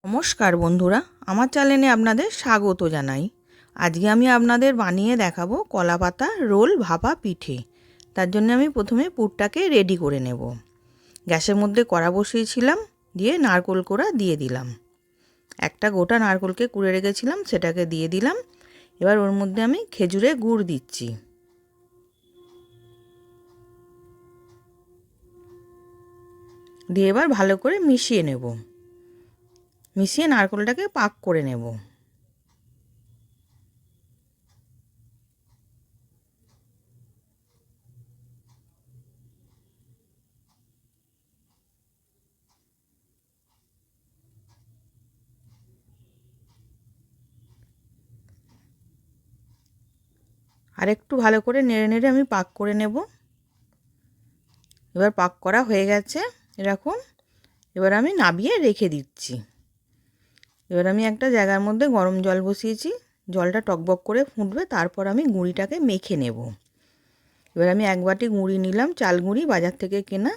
নমস্কার বন্ধুরা, আমার চ্যানেলে আপনাদের স্বাগত জানাই। আজকে আমি আপনাদের বানিয়ে দেখাবো কলা পাতা রোল ভাপা পিঠে। তার জন্য আমি প্রথমে পুরটাকে রেডি করে নেব। গ্যাসের মধ্যে কড়া বসিয়েছিলাম, দিয়ে নারকেল কোড়া দিয়ে দিলাম। একটা গোটা নারকেলকে কুড়ে রেখেছিলাম, সেটাকে দিয়ে দিলাম। এবার ওর মধ্যে আমি খেজুরের গুড় দিচ্ছি। দিয়ে এবার ভালো করে মিশিয়ে নেব। মিশিয়ে নারকেলটাকে পাক করে নেব। আর একটু ভালো করে নেড়ে নেড়ে আমি পাক করে নেব। এবার পাক করা হয়ে গেছে এরকম। এবার আমি নামিয়ে রেখে দিচ্ছি। এবার আমি একটা জায়গার মধ্যে গরম জল বসিয়েছি, জলটা টকবক করে ফুটবে, তারপর আমি গুঁড়িটাকে মেখে নেব। এবার আমি এক বাটি গুঁড়ি নিলাম, চাল গুঁড়ি বাজার থেকে কেনা।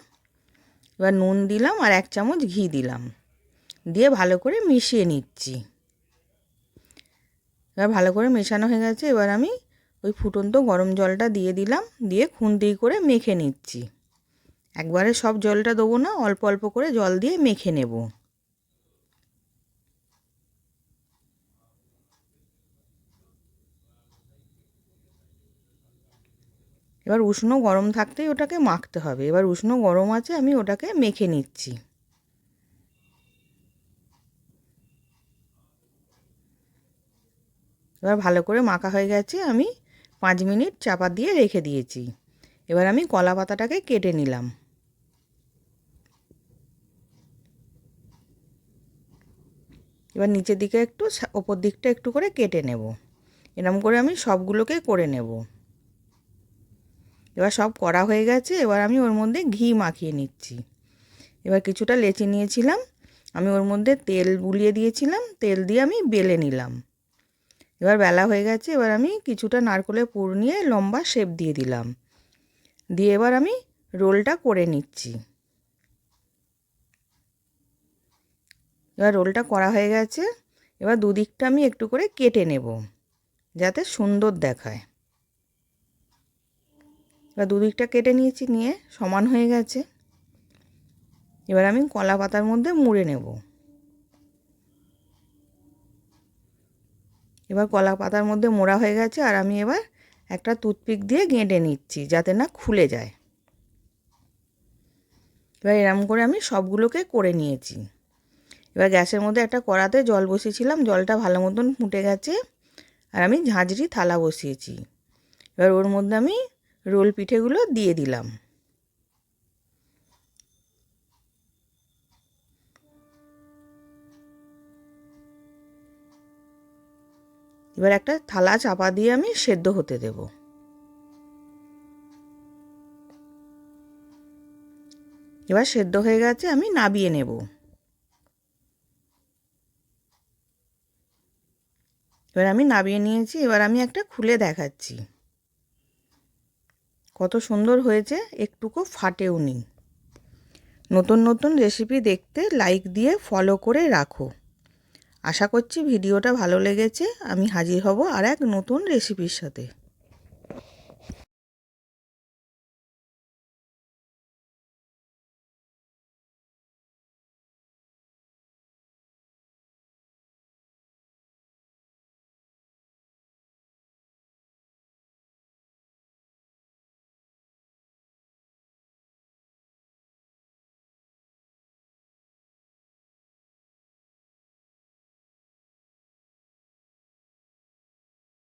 এবার নুন দিলাম আর 1 চামচ ঘি দিলাম, দিয়ে ভালো করে মিশিয়ে নিচ্ছি। এবার ভালো করে মেশানো হয়ে গেছে। এবার আমি ওই ফুটন্ত গরম জলটা দিয়ে দিলাম, দিয়ে খুন্তি করে মেখে নিচ্ছি। একবারে সব জলটা দেবো না, অল্প অল্প করে জল দিয়ে মেখে নেব। এবার উষ্ণ গরম থাকতেই ওটাকে মাখতে হবে। এবার উষ্ণ গরম আছে, আমি ওটাকে মেখে নিচ্ছি। এবার ভালো করে মাখা হয়ে গেছে, আমি 5 মিনিট চাপা দিয়ে রেখে দিয়েছি। এবার আমি কলা পাতাটাকে কেটে নিলাম। এবার নিচের দিকে একটু, ওপর দিকটা একটু করে কেটে নেব। এরকম করে আমি সবগুলোকে করে নেব। এবার সব করা হয়ে গেছে। এবার আমি ওর মধ্যে ঘি মাখিয়ে নিচ্ছি। এবার কিছুটা লেচি নিয়েছিলাম, আমি ওর মধ্যে তেল বুলিয়ে দিয়েছিলাম, তেল দিয়ে আমি বেলে নিলাম। এবার বেলা হয়ে গেছে। এবার আমি কিছুটা নারকেলের পুর নিয়ে লম্বা শেপ দিয়ে দিলাম, দিয়ে এবার আমি রোলটা করে নিচ্ছি। এবার রোলটা করা হয়ে গেছে। এবার দুদিকটা আমি একটু করে কেটে নেব, যাতে সুন্দর দেখায়। এবার দুদিকটা কেটে নিয়েছি, নিয়ে সমান হয়ে গেছে। এবার আমি কলা পাতার মধ্যে মুড়ে নেব। এবার কলা পাতার মধ্যে মোড়া হয়ে গেছে, আর আমি এবার একটা টুথপিক দিয়ে গেঁটে নিচ্ছি, যাতে না খুলে যায়। এবার এরম করে আমি সবগুলোকে করে নিয়েছি। এবার গ্যাসের মধ্যে একটা কড়াতে জল বসিয়েছিলাম, জলটা ভালো মতন ফুটে গেছে, আর আমি ঝাঁঝরি থালা বসিয়েছি। এবার ওর মধ্যে আমি রোল পিঠেগুলো দিয়ে দিলাম। এবার একটা থালা চাপা দিয়ে আমি সেদ্ধ হতে দেব। এবার সেদ্ধ হয়ে গেছে, আমি নামিয়ে নেব। এবার আমি নামিয়ে নিয়েছি। এবার আমি একটা খুলে দেখাচ্ছি কত সুন্দর হয়েছে, একটুকু ফাটেও নি। নতুন নতুন রেসিপি দেখতে লাইক দিয়ে ফলো করে রাখো। আশা করছি ভিডিওটা ভালো লেগেছে। আমি হাজির হব আর এক নতুন রেসিপির সাথে।